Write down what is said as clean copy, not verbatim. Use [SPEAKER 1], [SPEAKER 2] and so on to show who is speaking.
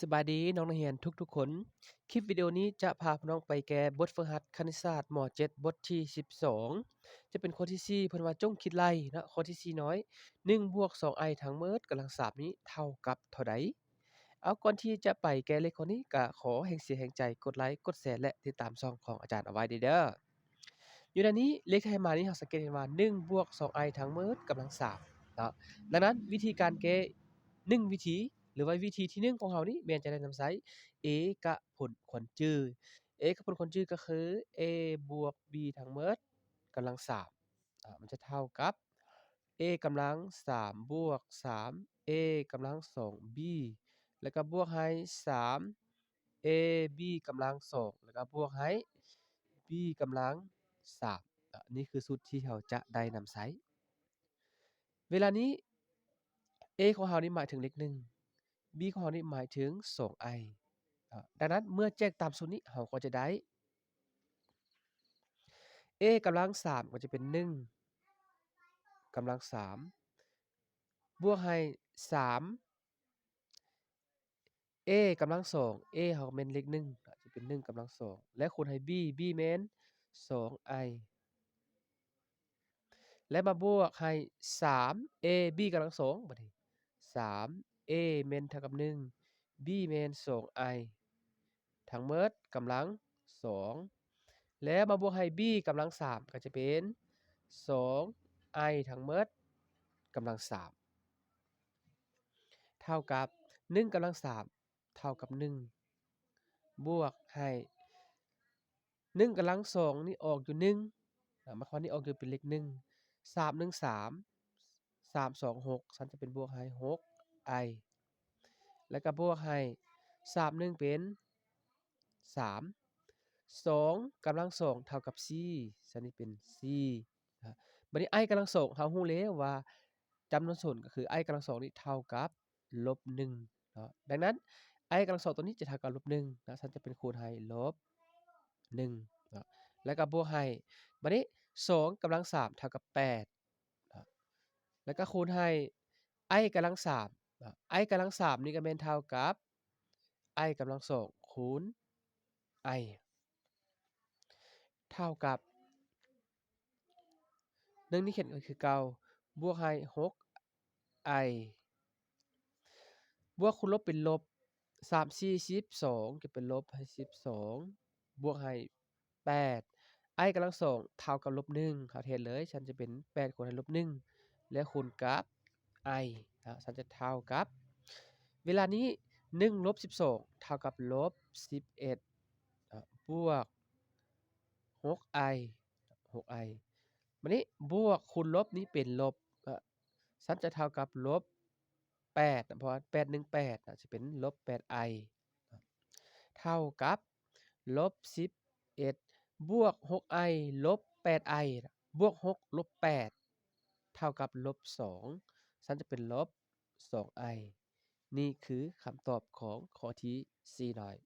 [SPEAKER 1] สบายดีน้องนักเรียนทุกๆคนคลิปวิดีโอนี้จะพาพี่น้องไปแก้บทฝึกหัดคณิตศาสตร์ม7บทที่12จะเป็นข้อที่4เพิ่นว่าจงคิดไล่เนาะข้อที่4น้อย1บวก 2i ทั้งหมดกำลัง3นี้เท่ากับเท่าใดเอาก่อนที่จะไปแก้เลขข้อนี้ก็ขอแรงเสียแรงใจกดไลค์กดแชร์และติดตามช่องของอาจารย์เอาไว้เด้ออยู่ในนี้เลขที่ให้มานี้เราสังเกตเห็นว่า1บวก 2i ทั้งหมดกำลัง3เนาะดังนั้นวิธีการแก้1วิธีหรือว่าวิธีที่1ของเรานี้แม่นจะได้นำใช้ เอกผลควรจื้อเอกผลควรจื้อก็คือ a บวก b ทั้งหมดกำลัง3มันจะเท่ากับ a กำลัง3บวก3 a กำลัง2 b แล้วก็บวกให้3 ab กำลัง2แล้วก็บวกให้ b กำลัง3นี่คือสูตรที่เราจะได้นำใช้เวลานี้ a ของเรานี่หมายถึงเลข1 b ของเรานี่หมายถึง 2i ดังนั้นเมื่อแจ้งตามสูตรนี้เราก็จะได้ a กำลัง3ก็จะเป็น1กำลัง3บวกให้3 a กำลัง2 a เราก็แม่นเลข1จะเป็น1กำลัง2และคูณให้ b b แม่น 2i และมาบวกให้3 a b กำลัง2บัดนี้3 a แม่นเท่ากับ1 b แม่น 2i ทั้งหมดกำลัง2แล้วมาบวกให้ b กำลัง3ก็จะเป็น 2i ทั้งหมดกำลัง3เท่ากับ1กำลัง3เท่ากับ1บวกให้1กำลัง2นี่ออกอยู่1หมายความว่านี่ออกอยู่เป็นเลข1 3 1 3 3 2 6ฉันจะเป็นบวกให้ 6i แล้วก็บวกให้3 1เป็น3 2กำลัง2เท่ากับ4ฉันนี่เป็น4นะบัดนี้ i กำลัง2เรารู้แล้วว่าจำนวนส่วนก็คือ i กำลัง2นี่เท่ากับลบ1เนาะดังนั้น i กำลัง2ตัวนี้จะเท่ากับลบ1นะฉันจะเป็นคูณให้ลบ1เนาะแล้วก็บวกให้บัดนี้2กำลัง3เท่ากับ8นะแล้วก็คูณให้ i กำลัง3นะ i กำลัง3นี่ก็แม่นเท่ากับ i กำลัง2คูณ i เท่ากับ1นี่เขียนก็คือเก่าบวกให้ 6i บวกคูณลบเป็นลบ3 4 12ก็เป็นลบให้12บวกให้8 i กำลัง2เท่ากับลบ1เขาเฮ็ดเลยฉันจะเป็น8คูณให้ลบ1แล้วคูณกับ i ฉันจะเท่ากับเวลานี้1ลบ12เท่ากับลบ11บวก 6i 6i บัดนี้บวกคูณลบนี้เป็นลบฉันจะเท่ากับลบ8เพราะว่า8 1 8จะเป็นลบ 8i เท่ากับลบ11บวก 6i ลบ 8i บวก6ลบ8เท่ากับลบ2ฉันจะเป็นลบ 2i นี่คือคำตอบของข้อที่4น้อย